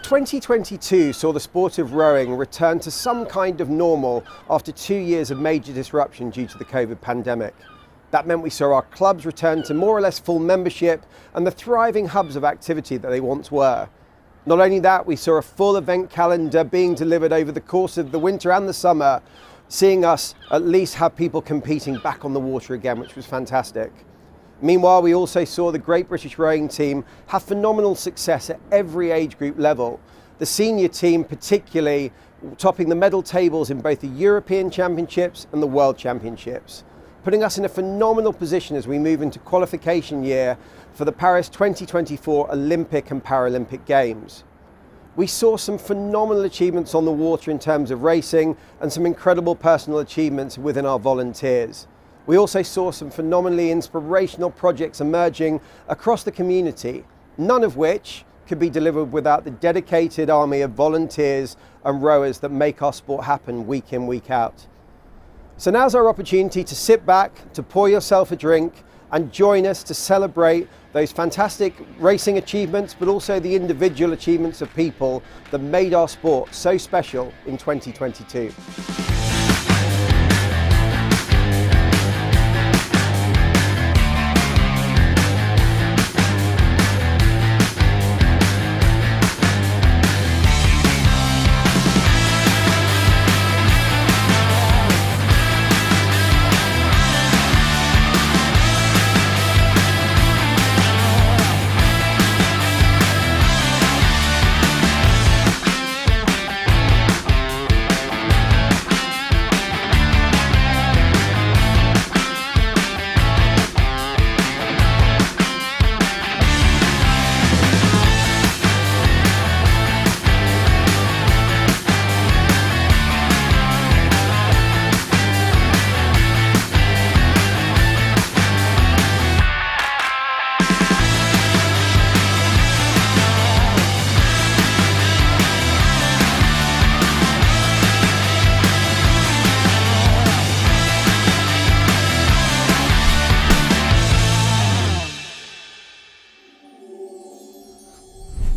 2022 saw the sport of rowing return to some kind of normal after 2 years of major disruption due to the COVID pandemic. That meant we saw our clubs return to more or less full membership and the thriving hubs of activity that they once were. Not only that, we saw a full event calendar being delivered over the course of the winter and the summer, seeing us at least have people competing back on the water again, which was fantastic. Meanwhile, we also saw the Great British Rowing Team have phenomenal success at every age group level. The senior team particularly topping the medal tables in both the European Championships and the World Championships, putting us in a phenomenal position as we move into qualification year for the Paris 2024 Olympic and Paralympic Games. We saw some phenomenal achievements on the water in terms of racing and some incredible personal achievements within our volunteers. We also saw some phenomenally inspirational projects emerging across the community, none of which could be delivered without the dedicated army of volunteers and rowers that make our sport happen week in, week out. So now's our opportunity to sit back, to pour yourself a drink and join us to celebrate those fantastic racing achievements, but also the individual achievements of people that made our sport so special in 2022.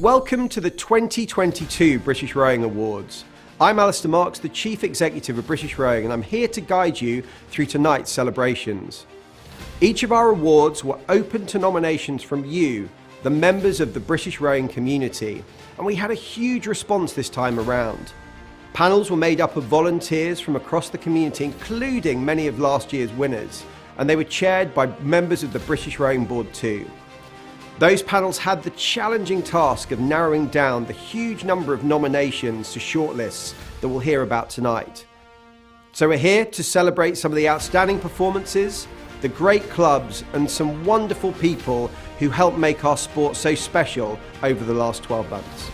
Welcome to the 2022 British Rowing Awards. I'm Alastair Marks, the Chief Executive of British Rowing, and I'm here to guide you through tonight's celebrations. Each of our awards were open to nominations from you, the members of the British Rowing community, and we had a huge response this time around. Panels were made up of volunteers from across the community, including many of last year's winners, and they were chaired by members of the British Rowing Board too. Those panels had the challenging task of narrowing down the huge number of nominations to shortlists that we'll hear about tonight. So we're here to celebrate some of the outstanding performances, the great clubs, and some wonderful people who helped make our sport so special over the last 12 months.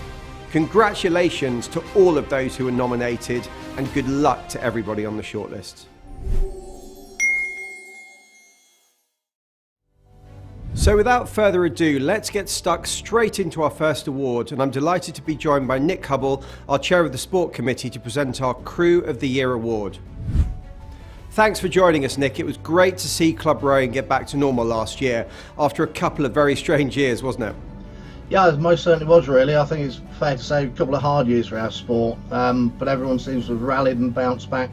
Congratulations to all of those who were nominated, and good luck to everybody on the shortlist. So without further ado, let's get stuck straight into our first award, and I'm delighted to be joined by Nick Hubble, our Chair of the Sport Committee, to present our Crew of the Year award. Thanks for joining us, Nick. It was great to see club rowing get back to normal last year after a couple of very strange years, wasn't it? Yeah, it most certainly was, really. I think it's fair to say a couple of hard years for our sport, but everyone seems to have rallied and bounced back,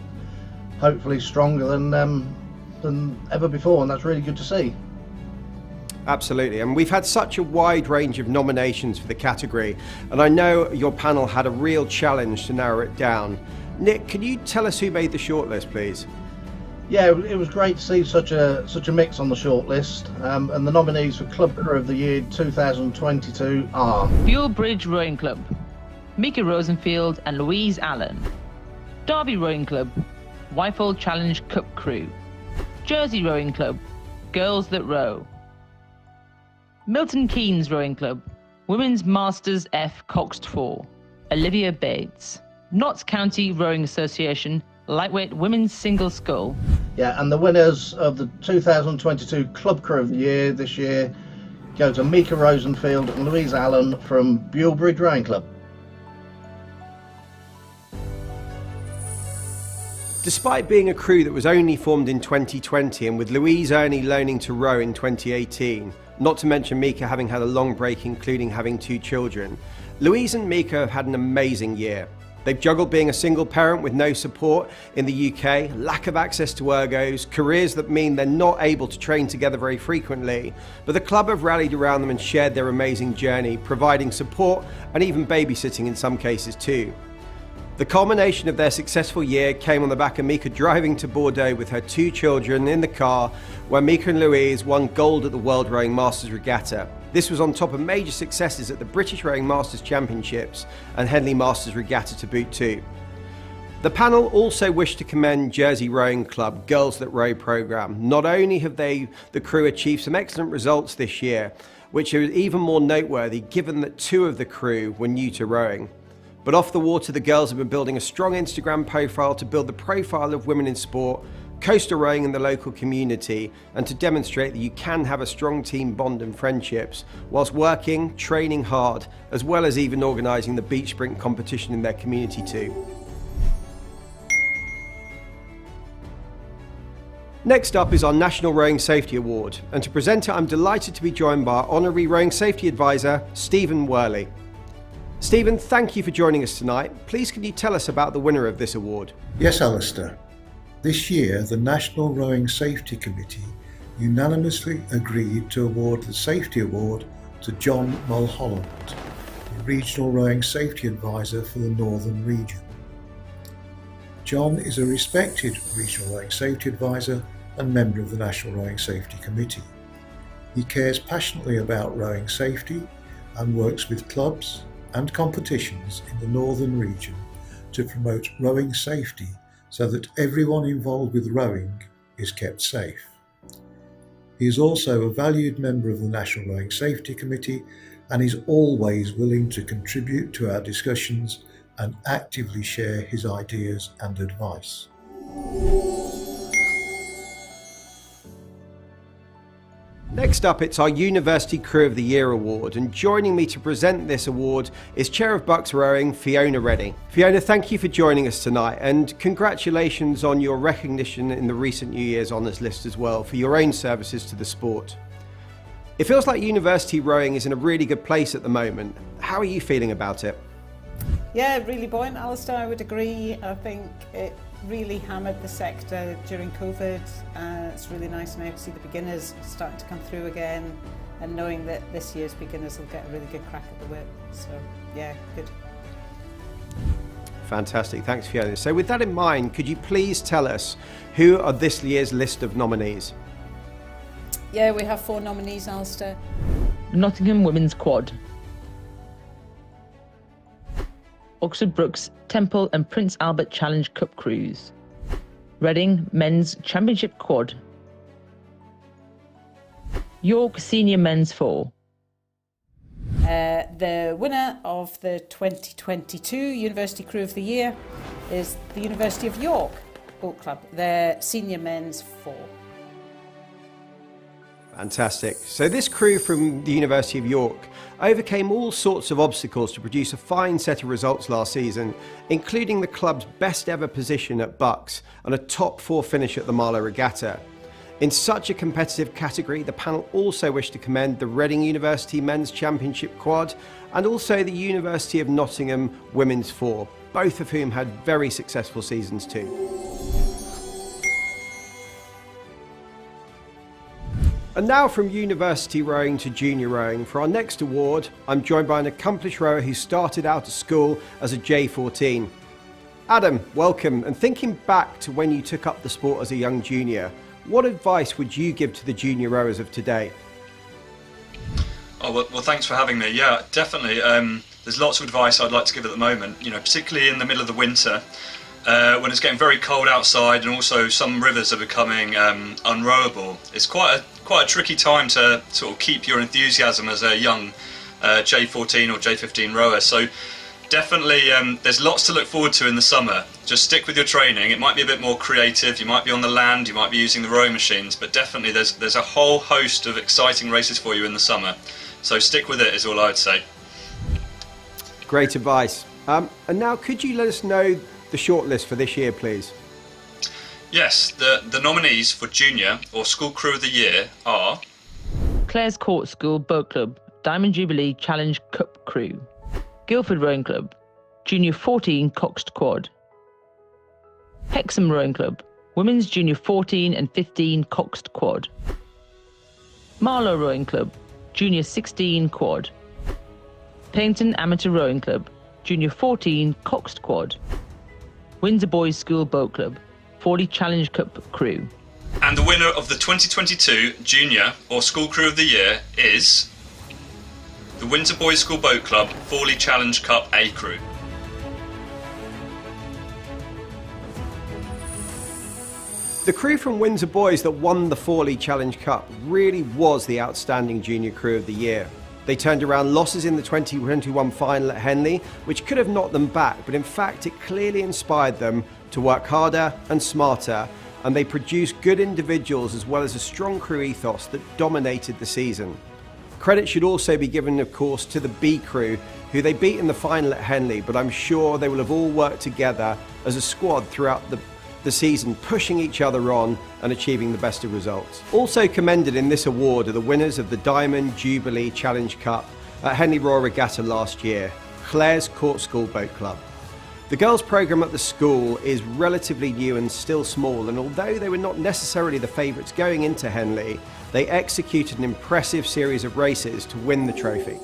hopefully stronger than ever before, and that's really good to see. Absolutely, and we've had such a wide range of nominations for the category, and I know your panel had a real challenge to narrow it down. Nick, can you tell us who made the shortlist, please? Yeah, it was great to see such a mix on the shortlist, and the nominees for Club Crew of the Year 2022 are Buell Bridge Rowing Club, Mika Rosenfield and Louise Allen. Derby Rowing Club, Wyfold Challenge Cup Crew. Jersey Rowing Club, Girls That Row. Milton Keynes Rowing Club, Women's Masters F Coxed 4, Olivia Bates. Notts County Rowing Association, Lightweight Women's Single Scull. Yeah, and the winners of the 2022 Club Crew of the Year this year go to Mika Rosenfield and Louise Allen from Buell Bridge Rowing Club. Despite being a crew that was only formed in 2020 and with Louise only learning to row in 2018, not to mention Mika having had a long break including having 2 children, Louise and Mika have had an amazing year. They've juggled being a single parent with no support in the UK, lack of access to ergos, careers that mean they're not able to train together very frequently, but the club have rallied around them and shared their amazing journey, providing support and even babysitting in some cases too. The culmination of their successful year came on the back of Mika driving to Bordeaux with her 2 children in the car, where Mika and Louise won gold at the World Rowing Masters Regatta. This was on top of major successes at the British Rowing Masters Championships and Henley Masters Regatta to boot too. The panel also wished to commend Jersey Rowing Club Girls That Row programme. Not only have the crew achieved some excellent results this year, which are even more noteworthy given that 2 of the crew were new to rowing, but off the water the girls have been building a strong Instagram profile to build the profile of women in sport, coastal rowing in the local community, and to demonstrate that you can have a strong team bond and friendships whilst working, training hard, as well as even organising the beach sprint competition in their community too. Next up is our National Rowing Safety Award, and to present it I'm delighted to be joined by our Honorary Rowing Safety Advisor, Stephen Worley. Stephen, thank you for joining us tonight. Please can you tell us about the winner of this award? Yes, Alastair. This year, the National Rowing Safety Committee unanimously agreed to award the Safety Award to John Mulholland, the Regional Rowing Safety Advisor for the Northern Region. John is a respected Regional Rowing Safety Advisor and member of the National Rowing Safety Committee. He cares passionately about rowing safety and works with clubs and competitions in the Northern Region to promote rowing safety so that everyone involved with rowing is kept safe. He is also a valued member of the National Rowing Safety Committee and is always willing to contribute to our discussions and actively share his ideas and advice. Next up, it's our University Crew of the Year award, and joining me to present this award is Chair of Bucks Rowing, Fiona Reddy. Fiona, thank you for joining us tonight, and congratulations on your recognition in the recent New Year's Honours list as well for your own services to the sport. It feels like university rowing is in a really good place at the moment. How are you feeling about it? Yeah, really buoyant, Alastair, I would agree. I think it really hammered the sector during COVID. It's really nice now to see the beginners starting to come through again and knowing that this year's beginners will get a really good crack at the whip. So yeah, good. Fantastic, thanks Fiona. So with that in mind, could you please tell us who are this year's list of nominees? Yeah, we have 4 nominees, Alastair. Nottingham Women's Quad, Oxford Brookes Temple and Prince Albert Challenge Cup Cruise, Reading Men's Championship Quad, York Senior Men's 4. The winner of the 2022 University Crew of the Year is the University of York Boat Club, their Senior Men's 4. Fantastic. So this crew from the University of York overcame all sorts of obstacles to produce a fine set of results last season, including the club's best ever position at Bucks and a top 4 finish at the Marlow Regatta. In such a competitive category, the panel also wished to commend the Reading University Men's Championship Quad and also the University of Nottingham Women's 4, both of whom had very successful seasons too. And now from university rowing to junior rowing, for our next award, I'm joined by an accomplished rower who started out at school as a J14. Adam, welcome, and thinking back to when you took up the sport as a young junior, what advice would you give to the junior rowers of today? Oh, well, thanks for having me. Yeah, definitely. There's lots of advice I'd like to give at the moment, particularly in the middle of the winter. When it's getting very cold outside and also some rivers are becoming unrowable. It's quite a tricky time to sort of keep your enthusiasm as a young J14 or J15 rower. So definitely there's lots to look forward to in the summer. Just stick with your training. It might be a bit more creative. You might be on the land, you might be using the rowing machines, but definitely there's a whole host of exciting races for you in the summer. So stick with it is all I would say. Great advice. And now could you let us know the shortlist for this year, please? Yes, the nominees for Junior or School Crew of the Year are Clare's Court School Boat Club Diamond Jubilee Challenge Cup Crew, Guildford Rowing Club, Junior 14 Coxed Quad. Hexham Rowing Club, Women's Junior 14 and 15 Coxed Quad. Marlow Rowing Club, Junior 16 Quad. Paignton Amateur Rowing Club, Junior 14 Coxed Quad. Windsor Boys School Boat Club, Fawley Challenge Cup Crew. And the winner of the 2022 Junior or School Crew of the Year is the Windsor Boys School Boat Club Fawley Challenge Cup A Crew. The crew from Windsor Boys that won the Fawley Challenge Cup really was the outstanding junior crew of the year. They turned around losses in the 2021 final at Henley, which could have knocked them back, but in fact it clearly inspired them to work harder and smarter, and they produced good individuals as well as a strong crew ethos that dominated the season. Credit should also be given, of course, to the B crew, who they beat in the final at Henley, but I'm sure they will have all worked together as a squad throughout the season, pushing each other on and achieving the best of results. Also commended in this award are the winners of the Diamond Jubilee Challenge Cup at Henley Royal Regatta last year, Clare's Court School Boat Club. The girls' programme at the school is relatively new and still small, and although they were not necessarily the favourites going into Henley, they executed an impressive series of races to win the trophy.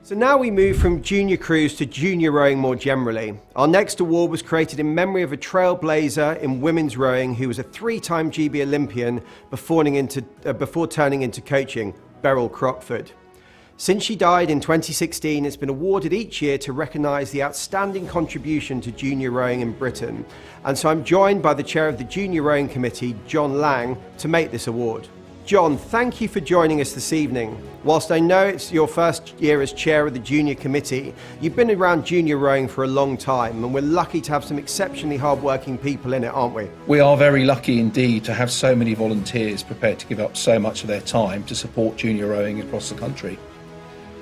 So now we move from junior crews to junior rowing more generally. Our next award was created in memory of a trailblazer in women's rowing who was a 3-time GB Olympian before turning into coaching, Beryl Crockford. Since she died in 2016, it's been awarded each year to recognise the outstanding contribution to junior rowing in Britain. And so I'm joined by the chair of the Junior Rowing Committee, John Lang, to make this award. John, thank you for joining us this evening. Whilst I know it's your first year as chair of the Junior Committee, you've been around junior rowing for a long time, and we're lucky to have some exceptionally hard-working people in it, aren't we? We are very lucky indeed to have so many volunteers prepared to give up so much of their time to support junior rowing across the country.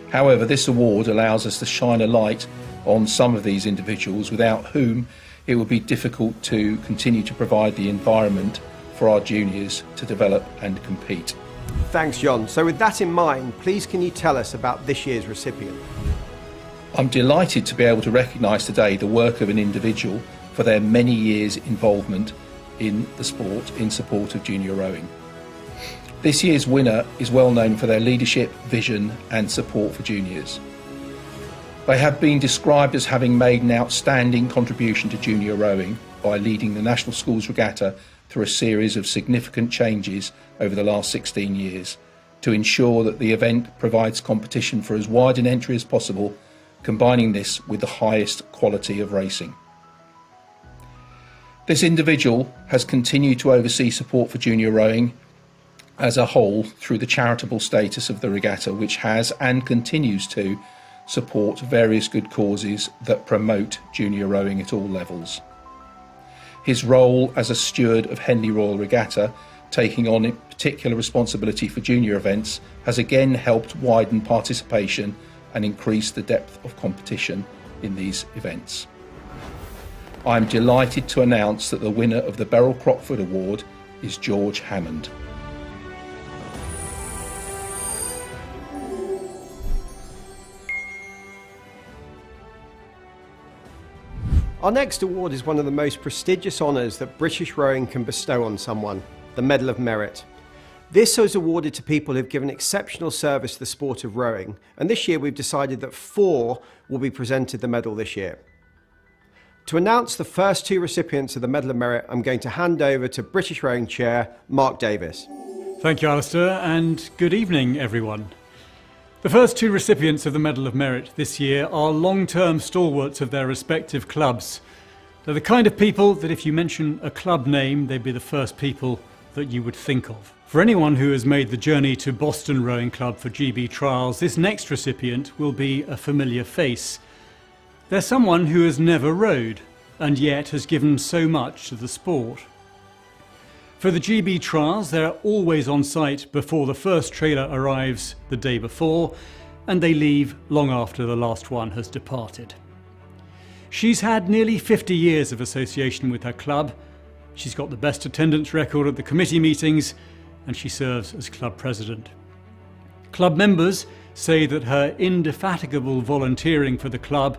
However, this award allows us to shine a light on some of these individuals without whom it would be difficult to continue to provide the environment for our juniors to develop and compete. Thanks, John. So with that in mind, please can you tell us about this year's recipient? I'm delighted to be able to recognise today the work of an individual for their many years' involvement in the sport in support of junior rowing. This year's winner is well known for their leadership, vision and support for juniors. They have been described as having made an outstanding contribution to junior rowing by leading the National Schools Regatta through a series of significant changes over the last 16 years to ensure that the event provides competition for as wide an entry as possible, combining this with the highest quality of racing. This individual has continued to oversee support for junior rowing as a whole through the charitable status of the regatta, which has and continues to support various good causes that promote junior rowing at all levels. His role as a steward of Henley Royal Regatta, taking on particular responsibility for junior events, has again helped widen participation and increase the depth of competition in these events. I'm delighted to announce that the winner of the Beryl Crockford Award is George Hammond. Our next award is one of the most prestigious honours that British rowing can bestow on someone, the Medal of Merit. This is awarded to people who have given exceptional service to the sport of rowing, and this year we've decided that 4 will be presented the medal this year. To announce the first 2 recipients of the Medal of Merit, I'm going to hand over to British Rowing Chair Mark Davis. Thank you, Alastair, and good evening, everyone. The first 2 recipients of the Medal of Merit this year are long-term stalwarts of their respective clubs. They're the kind of people that if you mention a club name, they'd be the first people that you would think of. For anyone who has made the journey to Boston Rowing Club for GB trials, this next recipient will be a familiar face. They're someone who has never rowed, and yet has given so much to the sport. For the GB trials, they're always on site before the first trailer arrives the day before, and they leave long after the last one has departed. She's had nearly 50 years of association with her club. She's got the best attendance record at the committee meetings, and she serves as club president. Club members say that her indefatigable volunteering for the club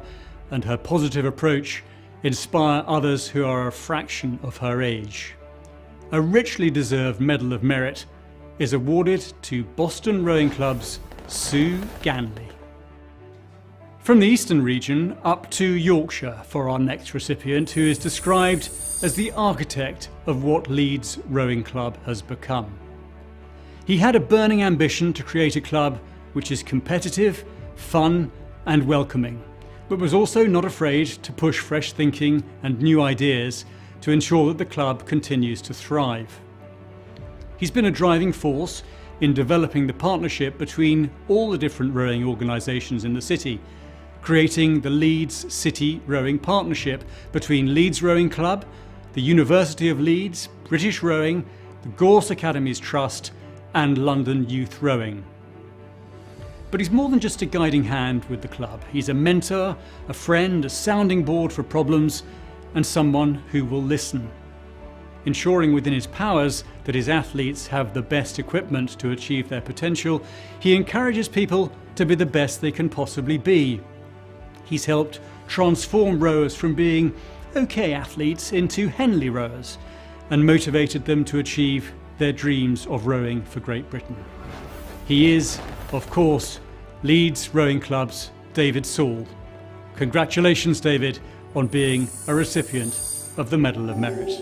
and her positive approach inspire others who are a fraction of her age. A richly deserved Medal of Merit is awarded to Boston Rowing Club's Sue Ganley. From the Eastern region up to Yorkshire for our next recipient, who is described as the architect of what Leeds Rowing Club has become. He had a burning ambition to create a club which is competitive, fun and welcoming, but was also not afraid to push fresh thinking and new ideas to ensure that the club continues to thrive. He's been a driving force in developing the partnership between all the different rowing organisations in the city, creating the Leeds City Rowing Partnership between Leeds Rowing Club, the University of Leeds, British Rowing, the Gorse Academies Trust and London Youth Rowing. But he's more than just a guiding hand with the club. He's a mentor, a friend, a sounding board for problems, and someone who will listen. Ensuring within his powers that his athletes have the best equipment to achieve their potential, he encourages people to be the best they can possibly be. He's helped transform rowers from being okay athletes into Henley rowers and motivated them to achieve their dreams of rowing for Great Britain. He is, of course, Leeds Rowing Club's David Saul. Congratulations, David, on being a recipient of the Medal of Merit.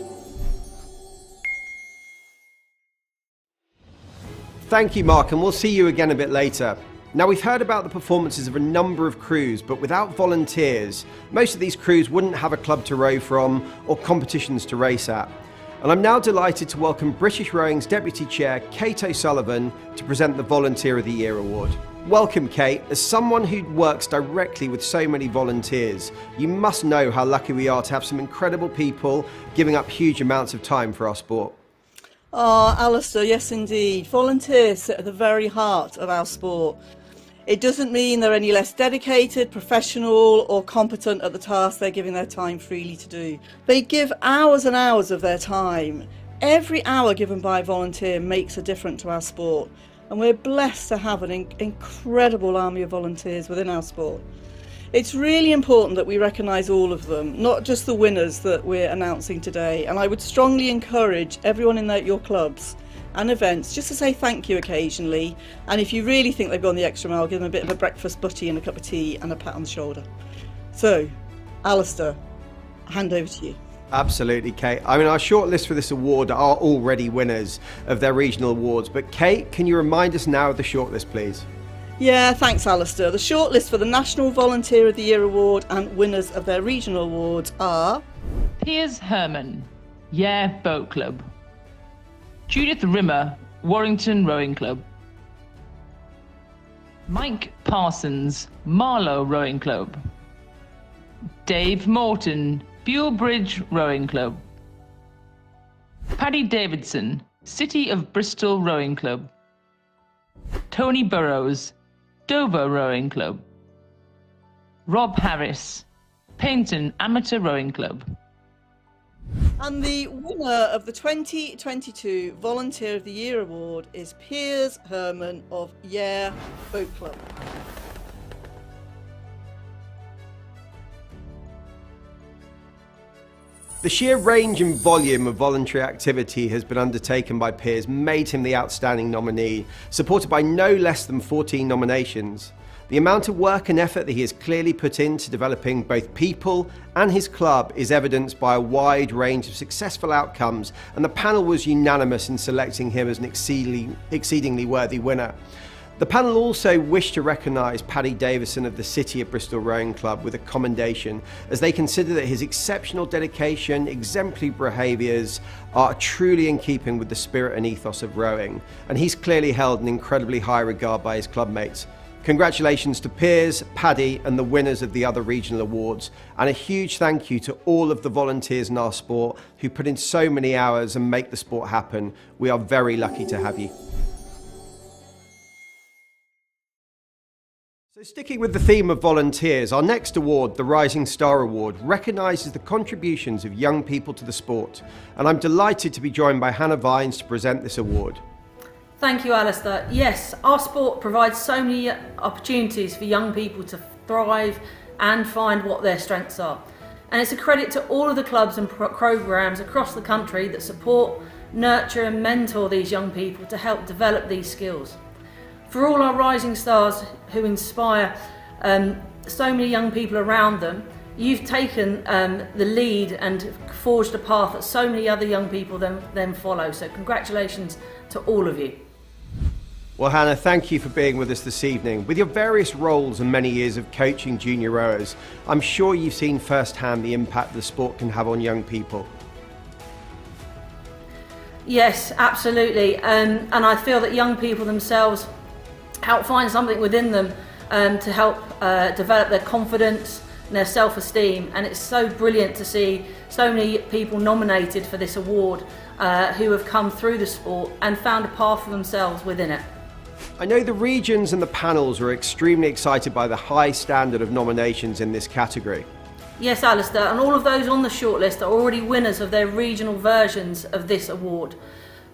Thank you, Mark, and we'll see you again a bit later. Now, we've heard about the performances of a number of crews, but without volunteers, most of these crews wouldn't have a club to row from or competitions to race at. And I'm now delighted to welcome British Rowing's Deputy Chair, Kate O'Sullivan, to present the Volunteer of the Year award. Welcome, Kate. As someone who works directly with so many volunteers, you must know how lucky we are to have some incredible people giving up huge amounts of time for our sport. Oh, Alastair, yes indeed. Volunteers sit at the very heart of our sport. It doesn't mean they're any less dedicated, professional or competent at the task they're giving their time freely to do. They give hours and hours of their time. Every hour given by a volunteer makes a difference to our sport, and we're blessed to have an incredible army of volunteers within our sport. It's really important that we recognise all of them, not just the winners that we're announcing today, and I would strongly encourage everyone in your clubs and events just to say thank you occasionally, and if you really think they've gone the extra mile, give them a bit of a breakfast butty and a cup of tea and a pat on the shoulder. So, Alastair, I'll hand over to you. Absolutely, Kate. I mean, our shortlist for this award are already winners of their regional awards, but Kate, can you remind us now of the shortlist, please? Yeah, thanks, Alastair. The shortlist for the National Volunteer of the Year Award and winners of their regional awards are Piers Herman, Yare Boat Club. Judith Rimmer, Warrington Rowing Club. Mike Parsons, Marlow Rowing Club. Dave Morton, Bewlbridge Rowing Club. Paddy Davidson, City of Bristol Rowing Club. Tony Burrows, Dover Rowing Club. Rob Harris, Paynton Amateur Rowing Club. And the winner of the 2022 Volunteer of the Year Award is Piers Herman of Yare Boat Club. The sheer range and volume of voluntary activity has been undertaken by Piers made him the outstanding nominee, supported by no less than 14 nominations. The amount of work and effort that he has clearly put into developing both people and his club is evidenced by a wide range of successful outcomes, and the panel was unanimous in selecting him as an exceedingly worthy winner. The panel also wished to recognise Paddy Davison of the City of Bristol Rowing Club with a commendation, as they consider that his exceptional dedication, exemplary behaviours are truly in keeping with the spirit and ethos of rowing, and he's clearly held in incredibly high regard by his club mates. Congratulations to Piers, Paddy and the winners of the other regional awards, and a huge thank you to all of the volunteers in our sport who put in so many hours and make the sport happen. We are very lucky to have you. So sticking with the theme of volunteers, our next award, the Rising Star Award, recognises the contributions of young people to the sport, and I'm delighted to be joined by Hannah Vines to present this award. Thank you, Alastair. Yes, our sport provides so many opportunities for young people to thrive and find what their strengths are. And it's a credit to all of the clubs and programmes across the country that support, nurture and mentor these young people to help develop these skills. For all our rising stars who inspire so many young people around them, you've taken the lead and forged a path that so many other young people then follow. So congratulations to all of you. Well, Hannah, thank you for being with us this evening. With your various roles and many years of coaching junior rowers, I'm sure you've seen firsthand the impact the sport can have on young people. Yes, absolutely. And I feel that young people themselves help find something within them to help develop their confidence and their self-esteem. And it's so brilliant to see so many people nominated for this award who have come through the sport and found a path for themselves within it. I know the regions and the panels are extremely excited by the high standard of nominations in this category. Yes, Alastair, and all of those on the shortlist are already winners of their regional versions of this award.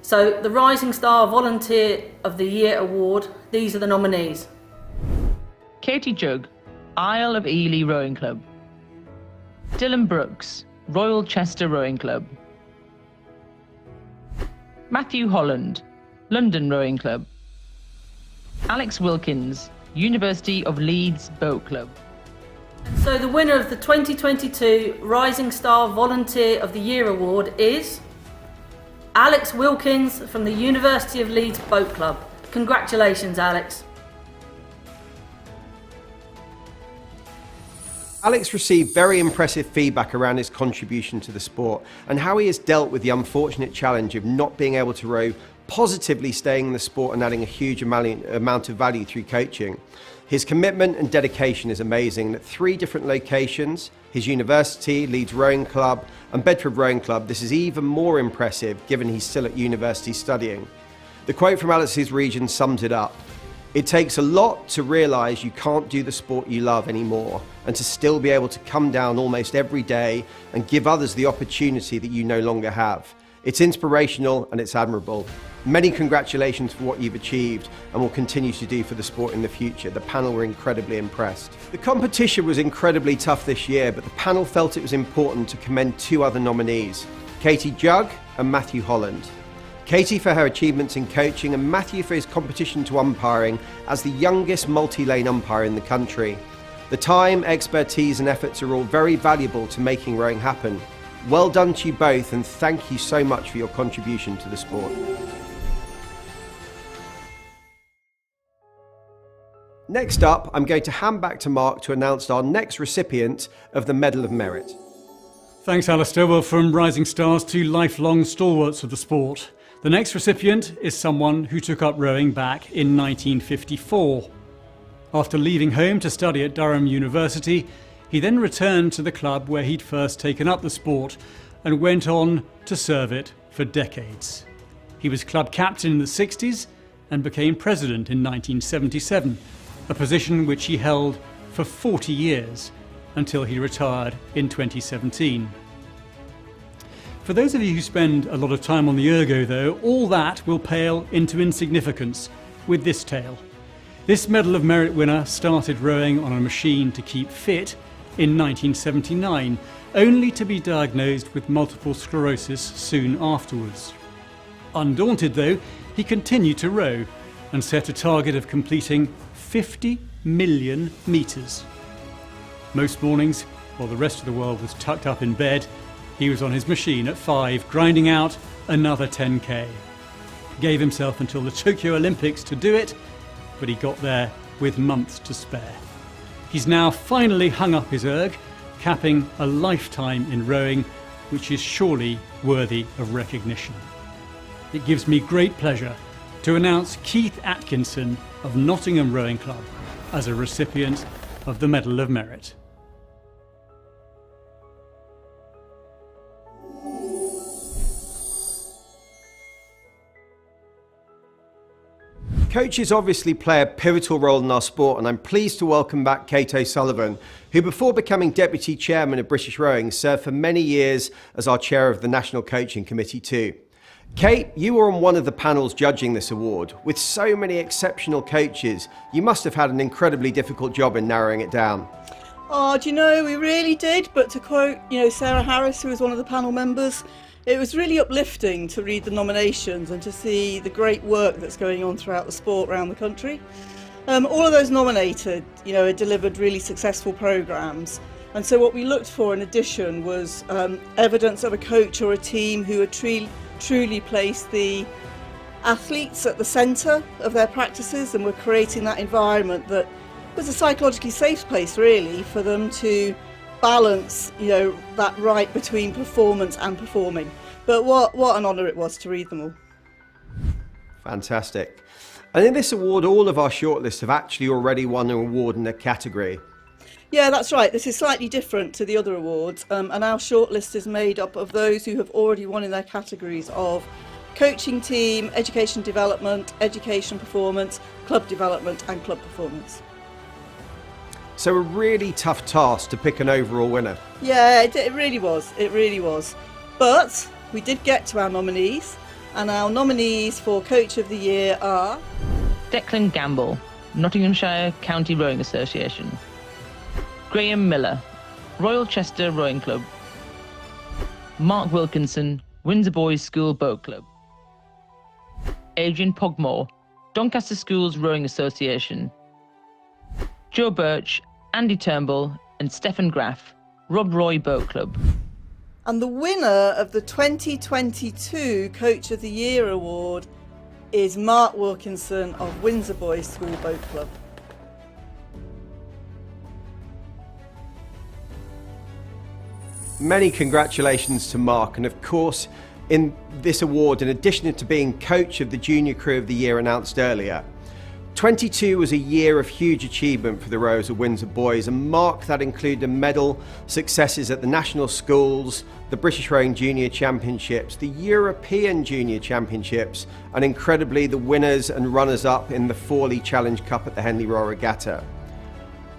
So the Rising Star Volunteer of the Year Award, these are the nominees. Katie Jug, Isle of Ely Rowing Club. Dylan Brooks, Royal Chester Rowing Club. Matthew Holland, London Rowing Club. Alex Wilkins, University of Leeds Boat Club. So the winner of the 2022 Rising Star Volunteer of the Year Award is Alex Wilkins from the University of Leeds Boat Club. Congratulations, Alex. Alex received very impressive feedback around his contribution to the sport and how he has dealt with the unfortunate challenge of not being able to row, positively staying in the sport and adding a huge amount of value through coaching. His commitment and dedication is amazing. At 3 different locations, his university, Leeds Rowing Club and Bedford Rowing Club, this is even more impressive given he's still at university studying. The quote from Alex's region sums it up. It takes a lot to realise you can't do the sport you love anymore and to still be able to come down almost every day and give others the opportunity that you no longer have. It's inspirational and it's admirable. Many congratulations for what you've achieved and will continue to do for the sport in the future. The panel were incredibly impressed. The competition was incredibly tough this year, but the panel felt it was important to commend 2 other nominees, Katie Jug and Matthew Holland. Katie for her achievements in coaching and Matthew for his competition to umpiring as the youngest multi-lane umpire in the country. The time, expertise and efforts are all very valuable to making rowing happen. Well done to you both and thank you so much for your contribution to the sport. Next up, I'm going to hand back to Mark to announce our next recipient of the Medal of Merit. Thanks, Alastair. Well, from rising stars to lifelong stalwarts of the sport. The next recipient is someone who took up rowing back in 1954. After leaving home to study at Durham University, he then returned to the club where he'd first taken up the sport and went on to serve it for decades. He was club captain in the 60s and became president in 1977, a position which he held for 40 years until he retired in 2017. For those of you who spend a lot of time on the ergo though, all that will pale into insignificance with this tale. This Medal of Merit winner started rowing on a machine to keep fit in 1979, only to be diagnosed with multiple sclerosis soon afterwards. Undaunted though, he continued to row and set a target of completing 50 million metres. Most mornings, while the rest of the world was tucked up in bed, he was on his machine at 5, grinding out another 10k. Gave himself until the Tokyo Olympics to do it, but he got there with months to spare. He's now finally hung up his erg, capping a lifetime in rowing, which is surely worthy of recognition. It gives me great pleasure to announce Keith Atkinson of Nottingham Rowing Club as a recipient of the Medal of Merit. Coaches obviously play a pivotal role in our sport, and I'm pleased to welcome back Kate O'Sullivan, who before becoming Deputy Chairman of British Rowing served for many years as our Chair of the National Coaching Committee too. Kate, you were on one of the panels judging this award. With so many exceptional coaches, you must have had an incredibly difficult job in narrowing it down. Oh, do you know, we really did, but to quote, Sarah Harris, who was one of the panel members, it was really uplifting to read the nominations and to see the great work that's going on throughout the sport around the country. All of those nominated, had delivered really successful programmes. And so what we looked for in addition was evidence of a coach or a team who had truly placed the athletes at the centre of their practices and were creating that environment that was a psychologically safe place really for them to balance, that right between performance and performing. But what an honour it was to read them all. Fantastic. And in this award, all of our shortlists have actually already won an award in their category. Yeah, that's right. This is slightly different to the other awards, and our shortlist is made up of those who have already won in their categories of coaching team, education development, education performance, club development and club performance. So a really tough task to pick an overall winner. Yeah, it really was. It really was. But we did get to our nominees, and our nominees for Coach of the Year are Declan Gamble, Nottinghamshire County Rowing Association. Graham Miller, Royal Chester Rowing Club. Mark Wilkinson, Windsor Boys School Boat Club. Adrian Pogmore, Doncaster Schools Rowing Association. Joe Birch, Andy Turnbull and Stephen Graff, Rob Roy Boat Club. And the winner of the 2022 Coach of the Year award is Mark Wilkinson of Windsor Boys School Boat Club. Many congratulations to Mark, and of course in this award, in addition to being Coach of the Junior Crew of the Year announced earlier, 22 was a year of huge achievement for the rowers of Windsor Boys, and Mark, that included medal successes at the National Schools, the British Rowing Junior Championships, the European Junior Championships, and incredibly the winners and runners-up in the Forley Challenge Cup at the Henley Royal Regatta.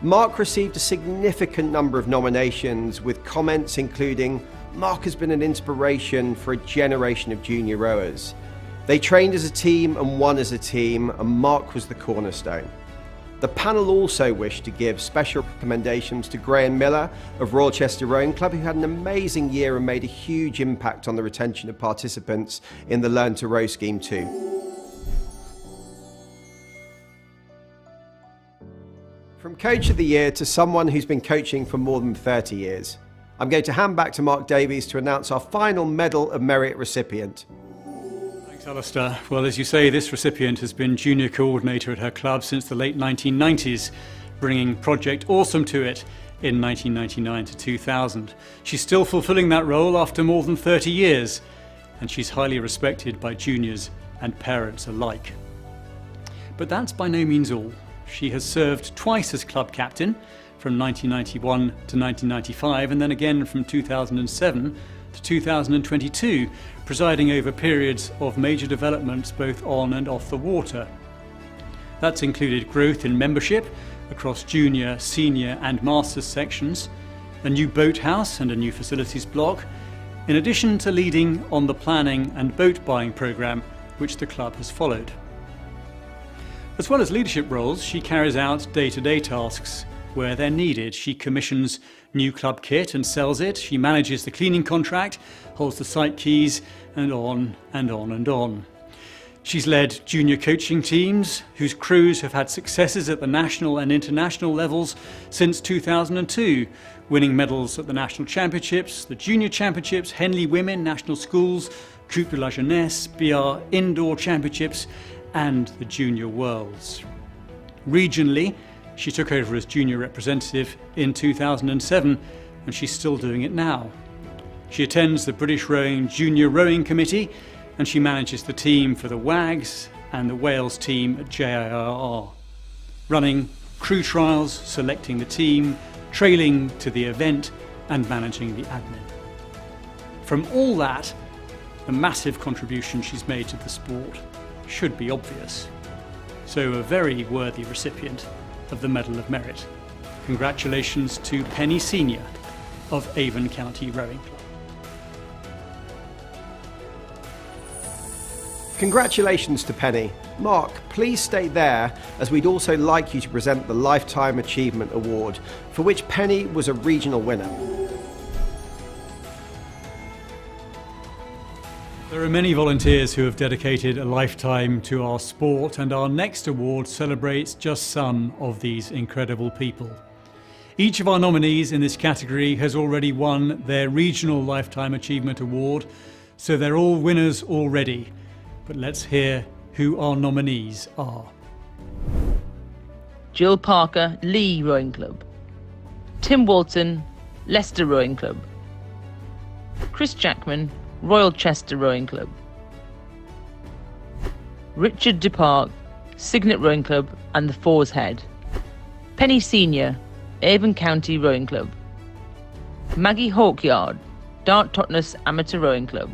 Mark received a significant number of nominations, with comments including, "Mark has been an inspiration for a generation of junior rowers. They trained as a team and won as a team, and Mark was the cornerstone." The panel also wished to give special recommendations to Graham Miller of Royal Chester Rowing Club, who had an amazing year and made a huge impact on the retention of participants in the Learn to Row scheme too. From Coach of the Year to someone who's been coaching for more than 30 years, I'm going to hand back to Mark Davies to announce our final Medal of Merit recipient. Thanks, Alastair. Well, as you say, this recipient has been junior coordinator at her club since the late 1990s, bringing Project Awesome to it in 1999 to 2000. She's still fulfilling that role after more than 30 years, and she's highly respected by juniors and parents alike. But that's by no means all. She has served twice as club captain, from 1991 to 1995, and then again from 2007 to 2022, presiding over periods of major developments both on and off the water. That's included growth in membership across junior, senior and masters sections, a new boathouse and a new facilities block, in addition to leading on the planning and boat buying programme which the club has followed. As well as leadership roles, she carries out day-to-day tasks where they're needed. She commissions new club kit and sells it. She manages the cleaning contract, holds the site keys, and on and on and on. She's led junior coaching teams whose crews have had successes at the national and international levels since 2002, winning medals at the National Championships, the Junior Championships, Henley Women, National Schools, Coupe de la Jeunesse, BR Indoor Championships, and the Junior Worlds. Regionally, she took over as junior representative in 2007, and she's still doing it now. She attends the British Rowing Junior Rowing Committee, and she manages the team for the WAGs and the Wales team at JIRR, running crew trials, selecting the team, trailing to the event, and managing the admin. From all that, the massive contribution she's made to the sport should be obvious. So a very worthy recipient of the Medal of Merit. Congratulations to Penny Senior of Avon County Rowing Club. Congratulations to Penny. Mark, please stay there, as we'd also like you to present the Lifetime Achievement Award, for which Penny was a regional winner. There are many volunteers who have dedicated a lifetime to our sport, and our next award celebrates just some of these incredible people. Each of our nominees in this category has already won their Regional Lifetime Achievement Award, so they're all winners already. But let's hear who our nominees are. Jill Parker, Lee Rowing Club. Tim Walton, Leicester Rowing Club. Chris Jackman, Royal Chester Rowing Club. Richard DePark, Signet Rowing Club and the Fours Head. Penny Senior, Avon County Rowing Club. Maggie Hawkyard, Dart Totnes Amateur Rowing Club.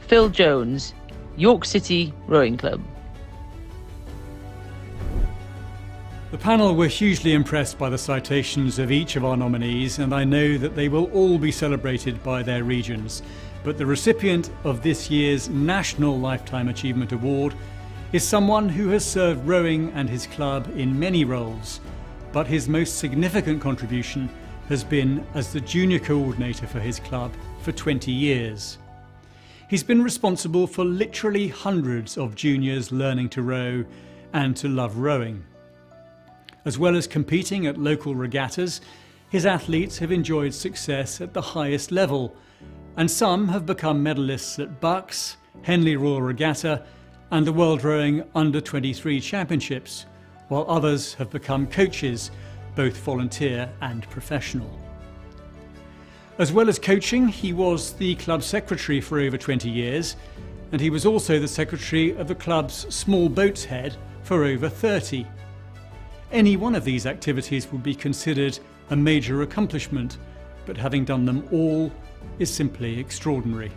Phil Jones, York City Rowing Club. The panel were hugely impressed by the citations of each of our nominees, and I know that they will all be celebrated by their regions. But the recipient of this year's National Lifetime Achievement Award is someone who has served rowing and his club in many roles, but his most significant contribution has been as the junior coordinator for his club for 20 years. He's been responsible for literally hundreds of juniors learning to row and to love rowing. As well as competing at local regattas, his athletes have enjoyed success at the highest level, and some have become medalists at Bucks, Henley Royal Regatta and the World Rowing Under-23 Championships, while others have become coaches, both volunteer and professional. As well as coaching, he was the club secretary for over 20 years, and he was also the secretary of the club's small boats head for over 30. Any one of these activities would be considered a major accomplishment, but having done them all is simply extraordinary.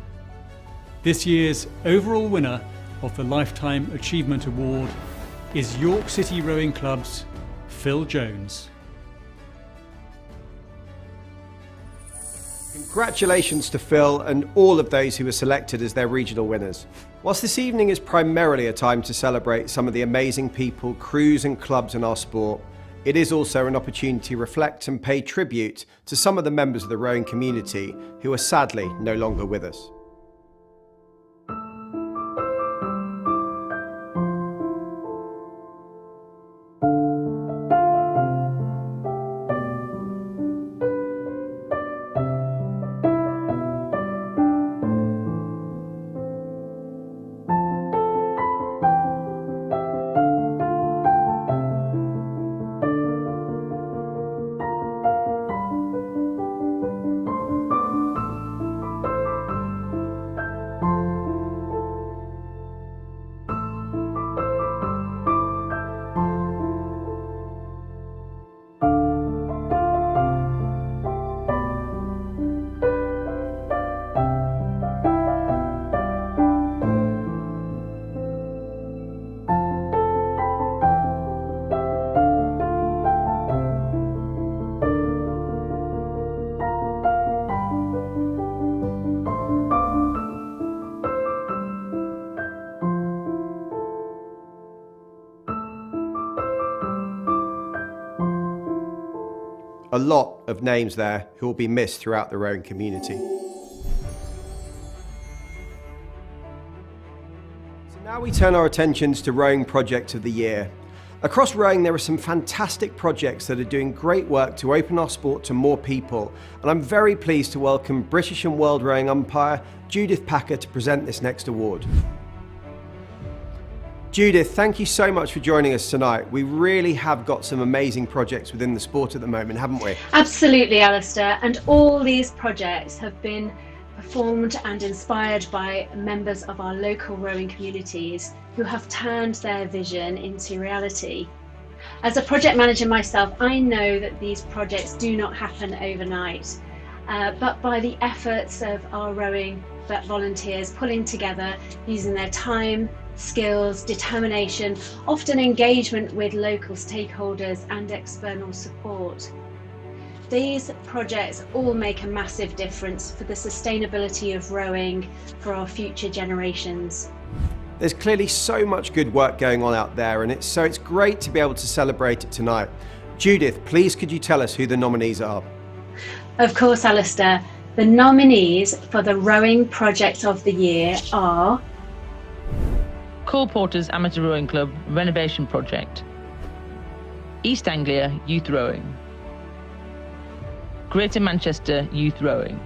This year's overall winner of the Lifetime Achievement Award is York City Rowing Club's Phil Jones. Congratulations to Phil and all of those who were selected as their regional winners. Whilst this evening is primarily a time to celebrate some of the amazing people, crews and clubs in our sport, it is also an opportunity to reflect and pay tribute to some of the members of the rowing community who are sadly no longer with us. A lot of names there who will be missed throughout the rowing community. So now we turn our attentions to Rowing Project of the Year. Across rowing there are some fantastic projects that are doing great work to open our sport to more people, and I'm very pleased to welcome British and World Rowing umpire Judith Packer to present this next award. Judith, thank you so much for joining us tonight. We really have got some amazing projects within the sport at the moment, haven't we? Absolutely, Alastair, and all these projects have been performed and inspired by members of our local rowing communities who have turned their vision into reality. As a project manager myself, I know that these projects do not happen overnight, but by the efforts of our rowing volunteers pulling together, using their time, skills, determination, often engagement with local stakeholders and external support. These projects all make a massive difference for the sustainability of rowing for our future generations. There's clearly so much good work going on out there, and it's great to be able to celebrate it tonight. Judith, please could you tell us who the nominees are? Of course, Alastair. The nominees for the Rowing Project of the Year are Cole Porter's Amateur Rowing Club Renovation Project, East Anglia Youth Rowing, Greater Manchester Youth Rowing,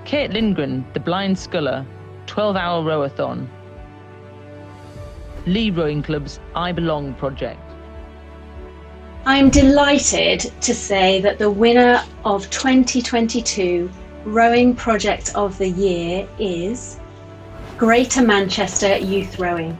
Kate Lindgren, The Blind Sculler 12-hour rowathon, Lee Rowing Club's I Belong Project. I'm delighted to say that the winner of 2022 Rowing Project of the Year is Greater Manchester Youth Rowing.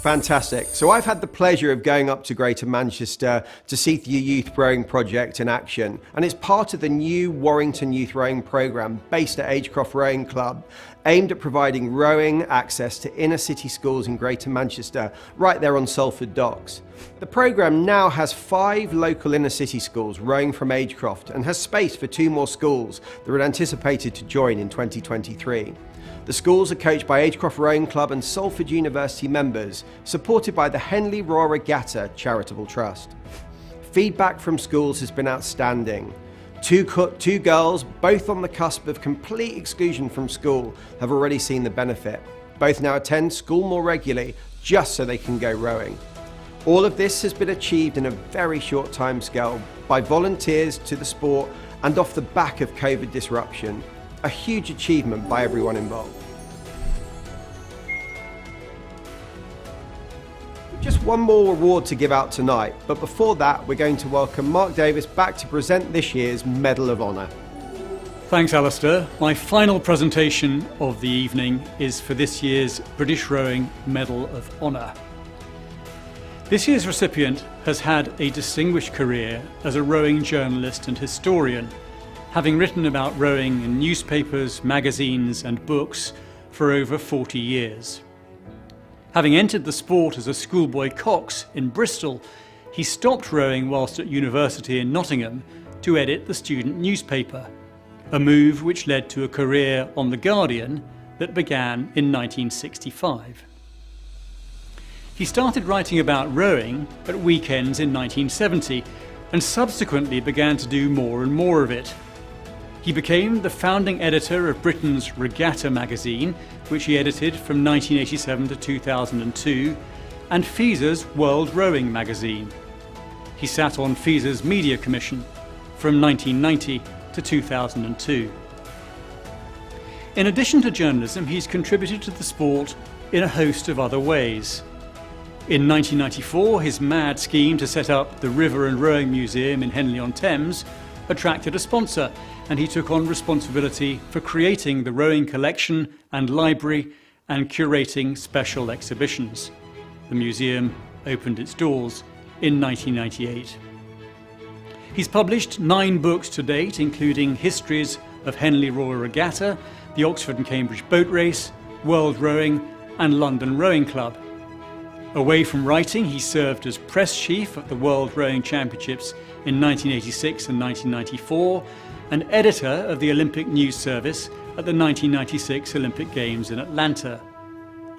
Fantastic. So I've had the pleasure of going up to Greater Manchester to see the Youth Rowing Project in action, and it's part of the new Warrington Youth Rowing programme based at Agecroft Rowing Club, aimed at providing rowing access to inner city schools in Greater Manchester, right there on Salford Docks. The programme now has 5 local inner city schools rowing from Agecroft and has space for 2 more schools that are anticipated to join in 2023. The schools are coached by Agecroft Rowing Club and Salford University members, supported by the Henley Royal Regatta Charitable Trust. Feedback from schools has been outstanding. Two girls, both on the cusp of complete exclusion from school, have already seen the benefit. Both now attend school more regularly, just so they can go rowing. All of this has been achieved in a very short timescale by volunteers to the sport and off the back of COVID disruption. A huge achievement by everyone involved. Just one more award to give out tonight, but before that we're going to welcome Mark Davis back to present this year's Medal of Honour. Thanks, Alastair. My final presentation of the evening is for this year's British Rowing Medal of Honour. This year's recipient has had a distinguished career as a rowing journalist and historian, having written about rowing in newspapers, magazines and books for over 40 years. Having entered the sport as a schoolboy cox in Bristol, he stopped rowing whilst at university in Nottingham to edit the student newspaper, a move which led to a career on The Guardian that began in 1965. He started writing about rowing at weekends in 1970 and subsequently began to do more and more of it. He became the founding editor of Britain's Regatta magazine, which he edited from 1987 to 2002, and FISA's World Rowing magazine. He sat on FISA's Media Commission from 1990 to 2002. In addition to journalism, he's contributed to the sport in a host of other ways. In 1994, his mad scheme to set up the River and Rowing Museum in Henley-on-Thames attracted a sponsor, and he took on responsibility for creating the rowing collection and library and curating special exhibitions. The museum opened its doors in 1998. He's published 9 books to date, including histories of Henley Royal Regatta, the Oxford and Cambridge Boat Race, World Rowing and London Rowing Club. Away from writing, he served as press chief at the World Rowing Championships in 1986 and 1994, and editor of the Olympic News Service at the 1996 Olympic Games in Atlanta.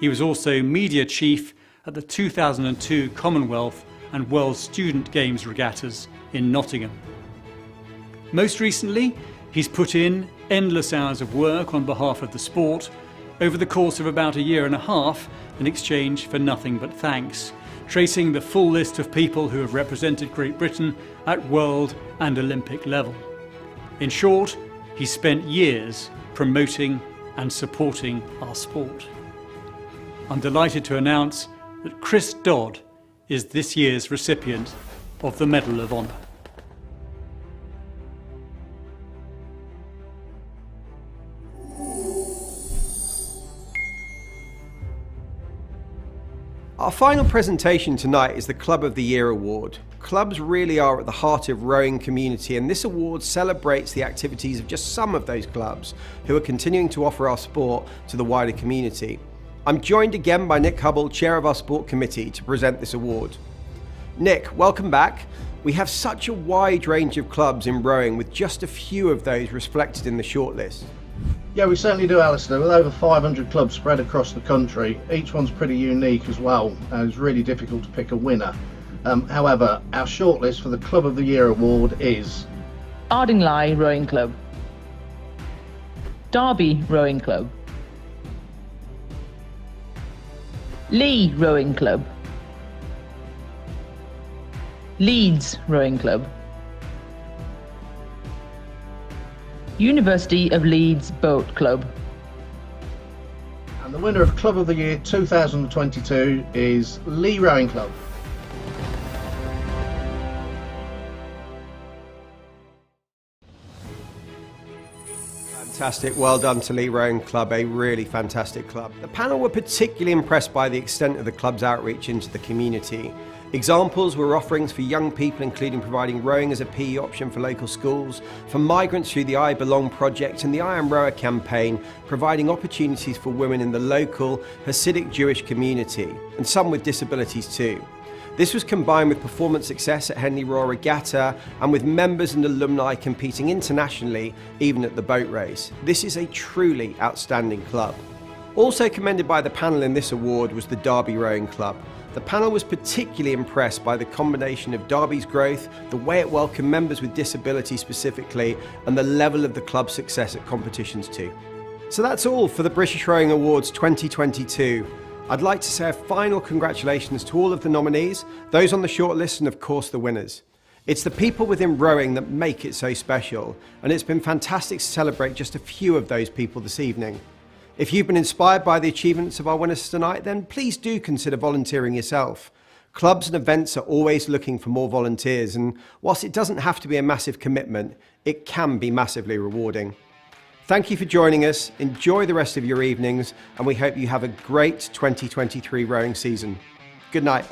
He was also media chief at the 2002 Commonwealth and World Student Games regattas in Nottingham. Most recently, he's put in endless hours of work on behalf of the sport over the course of about a year and a half in exchange for nothing but thanks, tracing the full list of people who have represented Great Britain at world and Olympic level. In short, he spent years promoting and supporting our sport. I'm delighted to announce that Chris Dodd is this year's recipient of the Medal of Honour. Our final presentation tonight is the Club of the Year Award. Clubs really are at the heart of rowing community, and this award celebrates the activities of just some of those clubs who are continuing to offer our sport to the wider community. I'm joined again by Nick Hubble, chair of our sport committee, to present this award. Nick, welcome back. We have such a wide range of clubs in rowing, with just a few of those reflected in the shortlist. Yeah, we certainly do, Alastair. With over 500 clubs spread across the country, each one's pretty unique as well, and it's really difficult to pick a winner. However, our shortlist for the Club of the Year award is Ardingly Rowing Club, Derby Rowing Club, Lee Rowing Club, Leeds Rowing Club, University of Leeds Boat Club. And the winner of Club of the Year 2022 is Lee Rowing Club. Fantastic, well done to Lee Rowing Club, a really fantastic club. The panel were particularly impressed by the extent of the club's outreach into the community. Examples were offerings for young people, including providing rowing as a PE option for local schools, for migrants through the I Belong project and the I Am Rower campaign, providing opportunities for women in the local Hasidic Jewish community, and some with disabilities too. This was combined with performance success at Henley Royal Regatta and with members and alumni competing internationally, even at the boat race. This is a truly outstanding club. Also commended by the panel in this award was the Derby Rowing Club. The panel was particularly impressed by the combination of Derby's growth, the way it welcomed members with disabilities specifically, and the level of the club's success at competitions too. So that's all for the British Rowing Awards 2022. I'd like to say a final congratulations to all of the nominees, those on the shortlist, and of course the winners. It's the people within rowing that make it so special, and it's been fantastic to celebrate just a few of those people this evening. If you've been inspired by the achievements of our winners tonight, then please do consider volunteering yourself. Clubs and events are always looking for more volunteers, and whilst it doesn't have to be a massive commitment, it can be massively rewarding. Thank you for joining us, enjoy the rest of your evenings, and we hope you have a great 2023 rowing season. Good night.